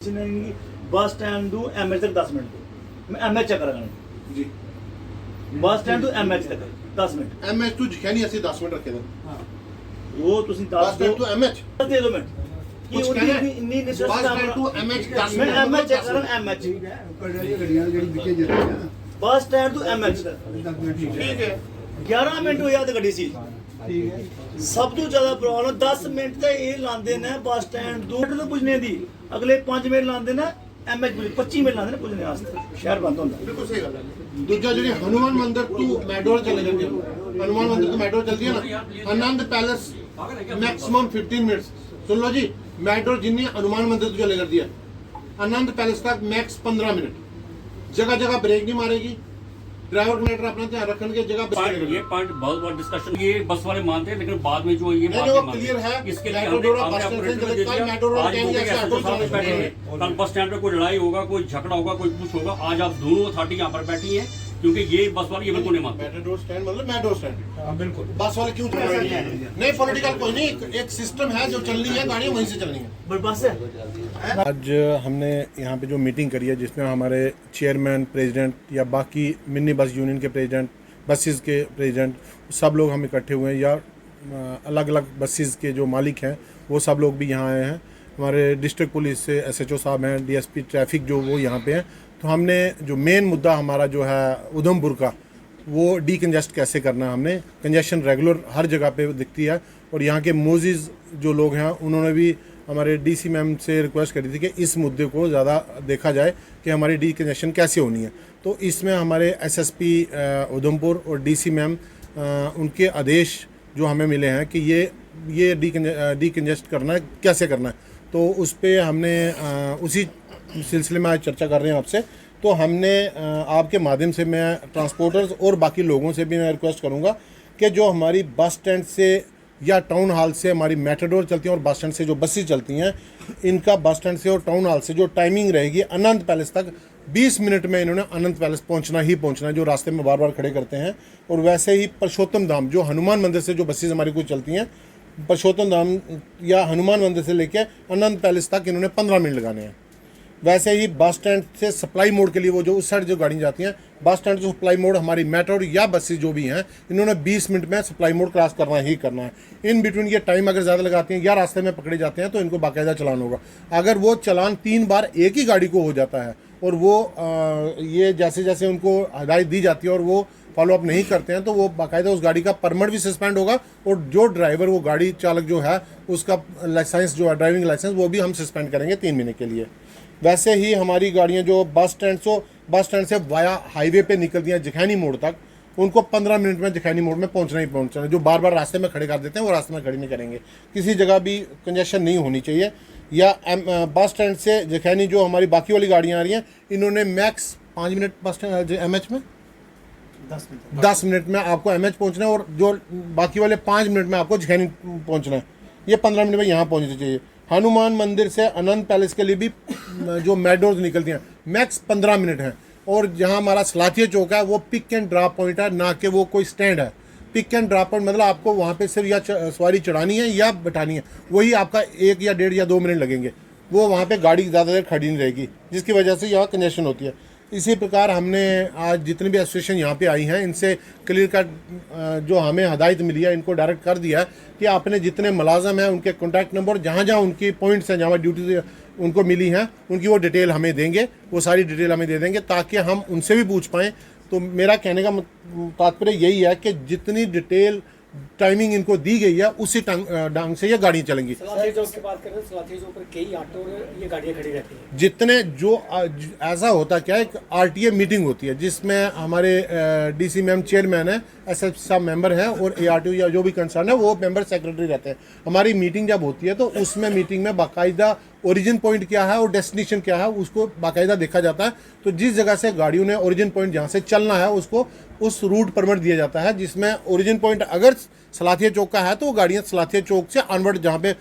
बस stand to MH तक 10 minute मैं एमएच चेक करांगा जी बस स्टैंड टू एमएच तक 10 मिनट एमएच टू जखैनी ਅਸੀਂ 10 ਮਿੰਟ ਰੱਖੇ ਨੇ वो ਤੁਸੀਂ बस 10 स्टैंड टू एमएच दे दो मिनट कुछ कहना है? बस स्टैंड टू एमएच 10 मैं मिनट एमएच चेक करां MH bus stand to MH ठीक है 11 ਮਿੰਟ ਹੋਇਆ ਤੇ ਗੱਡੀ ਸੀ ਸਭ ਤੋਂ ਜ਼ਿਆਦਾ ਪ੍ਰੋਬਲਮ 10 ਮਿੰਟ ਤੇ ਇਹ ਲਾਉਂਦੇ ਨੇ ਬੱਸ ਸਟੈਂਡ ਤੋਂ ਤੋਂ ਪੁੱਜਣੇ ਦੀ ਅਗਲੇ 5 ਮਿੰਟ ਲਾਉਂਦੇ ਨੇ ਐਮਐਚ 25 ਮਿੰਟ ਲਾਉਂਦੇ ਨੇ ਪੁੱਜਣੇ ਵਾਸਤੇ ਸ਼ਹਿਰ ਬੰਦ ਹੁੰਦਾ ਬਿਲਕੁਲ ਸਹੀ ਗੱਲ ਹੈ ਦੂਜਾ ਜਿਹੜੀ ਹਨੂਮਾਨ ਮੰਦਿਰ ਤੋਂ ਮੈਡੋਰ ਚਲੇ ਜਾਂਦੀ ਹੈ ਹਨੂਮਾਨ ਮੰਦਿਰ ਤੋਂ ਮੈਡੋਰ ਚਲਦੀ ਹੈ ਨਾ ਆਨੰਦ ਪੈਲੇਸ ਮੈਕਸਿਮਮ 15 ਮਿੰਟਸ ਸੁਣ ਲਓ ਜੀ ਮੈਡੋਰ ਜਿੰਨੀ ਹਨੂਮਾਨ ਮੰਦਿਰ ਤੋਂ ਚਲੇ ਜਾਂਦੀ ਹੈ आनंद पैलेस तक मैक्स 15 मिनट जगह जगह ब्रेक नहीं मारेगी ड्राइवर कंडक्टर अपना ध्यान रखने की जगह ये पॉइंट बहुत बड़ा डिस्कशन ये बस वाले मानते हैं लेकिन बाद में जो ये क्लियर है इसके लिए कल बस स्टैंड पे कोई लड़ाई होगा कोई झगड़ा होगा कोई कुछ होगा आज आप दोनों अथॉरिटी यहाँ पर बैठी है क्योंकि ये बस वाले ये बिल्कुल नहीं मानते मेट्रो स्टैंड मतलब मेट्रो स्टैंड बिल्कुल बस वाले क्यों चल रही है नहीं पॉलिटिकल कोई नहीं एक सिस्टम है जो चलनी है गाड़ियाँ वहीं से चलनी है बस है आज हमने यहाँ पे जो मीटिंग करी है जिसमें हमारे चेयरमैन प्रेसिडेंट या बाकी मिनी बस यूनियन के प्रेसिडेंट बसेस के प्रेसिडेंट सब लोग हम इकट्ठे हुए हैं या अलग अलग बसेस के जो मालिक हैं वो सब लोग भी यहाँ आए हैं हमारे डिस्ट्रिक्ट पुलिस से SHO साहब हैं DSP ट्रैफिक जो वो यहाँ पे हैं तो हमने जो मेन मुद्दा हमारा जो है उधमपुर का वो डीकंजेस्ट कैसे करना है हमने कंजेशन रेगुलर हर जगह पे दिखती है और यहाँ के मोजिज़ जो लोग हैं उन्होंने भी हमारे DC मैम से रिक्वेस्ट करी थी कि इस मुद्दे को ज़्यादा देखा जाए कि हमारी डीकंजेशन कैसे होनी है तो इसमें हमारे SSP उधमपुर और DC मैम उनके आदेश जो हमें मिले हैं कि ये डीकंजेस्ट करना है कैसे करना है तो उस पर हमने उसी सिलसिले में आज चर्चा कर रहे हैं आपसे तो हमने आपके माध्यम से मैं ट्रांसपोर्टर्स और बाकी लोगों से भी मैं रिक्वेस्ट करूंगा कि जो हमारी बस स्टैंड से या टाउन हॉल से हमारी मेटाडोर चलती हैं और बस स्टैंड से जो बसेस चलती हैं इनका बस स्टैंड से और टाउन हॉल से जो टाइमिंग रहेगी आनंद पैलेस तक 20 मिनट में इन्होंने आनंद पैलेस पहुंचना ही पहुंचना है जो रास्ते में बार बार खड़े करते हैं और वैसे ही परशोत्तम धाम जो हनुमान मंदिर से जो बसेस हमारी कुछ चलती हैं परशोत्तम धाम या हनुमान मंदिर से लेकर आनंद पैलेस तक इन्होंने 15 मिनट लगाने हैं वैसे ही बस स्टैंड से सप्लाई मोड के लिए वो जो उस साइड जो गाड़ी जाती हैं बस स्टैंड से सप्लाई मोड हमारी मेट्रो या बसेस जो भी हैं इन्होंने 20 मिनट में सप्लाई मोड क्रॉस करना ही करना है इन बिटवीन ये टाइम अगर ज़्यादा लगाते हैं या रास्ते में पकड़े जाते हैं तो इनको बाकायदा चलान होगा अगर वो चलान 3 बार एक ही गाड़ी को हो जाता है और वो ये जैसे जैसे उनको हदायत दी जाती है और वो फॉलोअप नहीं करते हैं तो वो बाकायदा उस गाड़ी का परमिट भी सस्पेंड होगा और जो ड्राइवर वो गाड़ी चालक जो है उसका लाइसेंस जो है ड्राइविंग लाइसेंस वो भी हम सस्पेंड करेंगे 3 महीने के लिए वैसे ही हमारी गाड़ियाँ जो बस स्टैंड से वाया हाईवे पे निकलती हैं जखैनी मोड़ तक उनको 15 मिनट में जखैनी मोड़ में पहुंचना ही पहुंचना है जो बार बार रास्ते में खड़े कर देते हैं वो रास्ते में खड़ी नहीं करेंगे किसी जगह भी कंजेशन नहीं होनी चाहिए या बस स्टैंड से जखैनी जो हमारी बाकी वाली गाड़ियाँ आ रही हैं इन्होंने max 5 minute bus stand MH में 10 मिनट में आपको MH पहुँचना है और जो बाकी वाले 5 मिनट में आपको जखैनी पहुँचना है ये 15 मिनट में यहाँ पहुँचनी चाहिए हनुमान मंदिर से आनंद पैलेस के लिए भी जो मेट्रोज निकलती हैं मैक्स 15 मिनट हैं और जहाँ हमारा सलाथिया चौक है वो पिक एंड ड्रॉप पॉइंट है ना कि वो कोई स्टैंड है पिक एंड ड्रॉप पॉइंट मतलब आपको वहाँ पे सिर्फ या सवारी चढ़ानी है या बैठानी है वही आपका 1 या 1.5 या 2 मिनट लगेंगे वो वहाँ पे गाड़ी ज़्यादा देर खड़ी नहीं रहेगी जिसकी वजह से यहाँ कंजेशन होती है इसी प्रकार हमने आज जितने भी एसोसिएशन यहाँ पे आई हैं इनसे क्लियर कट जो हमें हदायत मिली है इनको डायरेक्ट कर दिया है कि आपने जितने मुलाजम हैं उनके कॉन्टैक्ट नंबर जहाँ जहाँ उनकी पॉइंट्स हैं जहाँ ड्यूटी उनको मिली हैं उनकी वो डिटेल हमें देंगे वो सारी डिटेल हमें दे देंगे ताकि हम उनसे भी पूछ पाएँ तो मेरा कहने का तात्पर्य यही है कि जितनी डिटेल टाइमिंग इनको दी गई है उसी ढंग से ये गाड़ियाँ चलेंगी सलाथिया चौक की बात करें तो सलाथिया चौक पर कई ऑटो और ये गाड़ियाँ खड़ी रहती हैं जितने जो ऐसा होता क्या है एक RTA मीटिंग होती है जिसमें हमारे DC मैम चेयरमैन है SSP साहब मेंबर हैं और ARTO या जो भी कंसर्न है वो मेंबर सेक्रेटरी रहते हैं हमारी मीटिंग जब होती है तो उसमें मीटिंग में बाकायदा ओरिजिन पॉइंट क्या है और डेस्टिनेशन क्या है उसको बाकायदा देखा जाता है तो जिस जगह से गाड़ियों ने ओरिजिन पॉइंट जहाँ से चलना है उसको उस रूट परमिट दिया जाता है जिसमें ओरिजिन पॉइंट अगर सलाथिया चौक का है तो वो गाड़ियाँ सलाथिया चौक से अनवर्ड जहाँ पे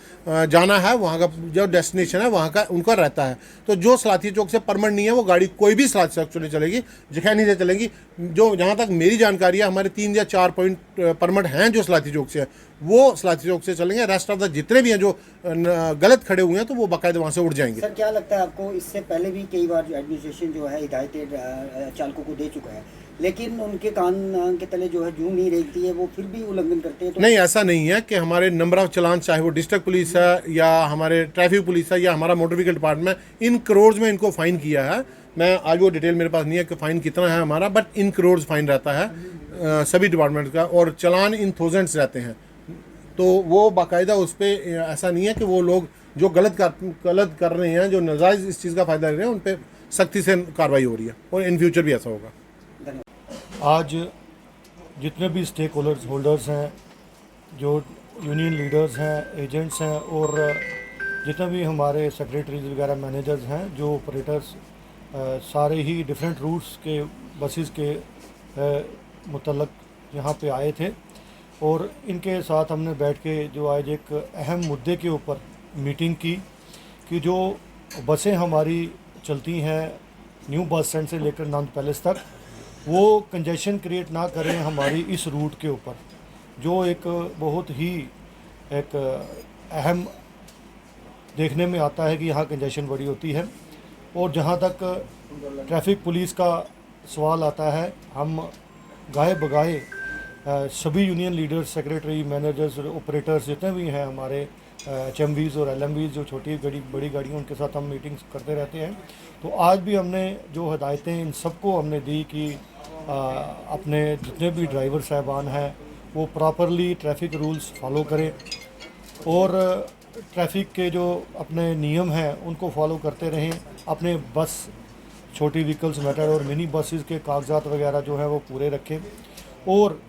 जाना है वहाँ का जो डेस्टिनेशन है वहाँ का उनका रहता है। तो जो सलाथिया चौक से परमिट नहीं है वो गाड़ी कोई भी सलाथिया चौक से चलेगी, जखैनी से चलेगी। जो जहाँ तक मेरी जानकारी है हमारे 3 या 4 पॉइंट परमिट हैं जो सलाथिया चौक से है, वो सलाथिया चौक से चलेंगे। रेस्ट ऑफ द जितने भी हैं जो गलत खड़े हुए हैं तो वो बाकायदा वहाँ से उड़ जाएंगे। सर क्या लगता है आपको, इससे पहले भी कई बार एडमिनिस्ट्रेशन जो है हिदायतें चालकों को दे चुका है, लेकिन उनके कान के तले जो है जूं नहीं रेंगती है, वो फिर भी उल्लंघन करते हैं? तो नहीं, ऐसा नहीं है कि हमारे नंबर ऑफ चलान, चाहे वो डिस्ट्रिक्ट पुलिस है या हमारे ट्रैफिक पुलिस है या हमारा मोटर व्हीकल डिपार्टमेंट, इन करोड़ में इनको फाइन किया है। मैं आज वो डिटेल मेरे पास नहीं है कि फ़ाइन कितना है हमारा, बट इन करोड़ फाइन रहता है सभी डिपार्टमेंट का, और चलान इन थाउजेंड्स रहते हैं। तो वो बाकायदा उस पर ऐसा नहीं है कि वो लोग जो गलत कर रहे हैं, जो नाजायज़ इस चीज़ का फ़ायदा ले रहे हैं, उन पर सख्ती से कार्रवाई हो रही है और इन फ्यूचर भी ऐसा होगा। आज जितने भी स्टेक होल्डर्स हैं, जो यूनियन लीडर्स हैं, एजेंट्स हैं, और जितने भी हमारे सेक्रेटरीज वगैरह मैनेजर्स हैं, जो ऑपरेटर्स सारे ही डिफरेंट रूट्स के बसेस के मुतल्लक यहाँ पे आए थे, और इनके साथ हमने बैठ के जो आज एक अहम मुद्दे के ऊपर मीटिंग की कि जो बसें हमारी चलती हैं न्यू बस स्टैंड से लेकर नंद पैलेस तक, वो कंजेशन क्रिएट ना करें हमारी इस रूट के ऊपर, जो एक बहुत ही एक अहम देखने में आता है कि यहाँ कंजेशन बड़ी होती है। और जहाँ तक ट्रैफिक पुलिस का सवाल आता है, हम गाए बगाए सभी union leaders, secretary, managers, operators जितने भी हैं हमारे HMVs और LMVs, जो छोटी बड़ी गाड़ियाँ, उनके साथ हम मीटिंग्स करते रहते हैं। तो आज भी हमने जो हिदायतें इन सबको हमने दी कि अपने जितने भी ड्राइवर साहबान हैं वो प्रॉपरली ट्रैफिक रूल्स फॉलो करें, और ट्रैफिक के जो अपने नियम हैं उनको फॉलो करते रहें। अपने बस, छोटी व्हीकल्स, मेटाडोर और मिनी बसेस के कागजात वगैरह जो है वो पूरे रखें, और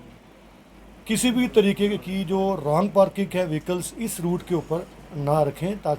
किसी भी तरीके की जो रॉन्ग पार्किंग है व्हीकल्स इस रूट के ऊपर ना रखें, ताकि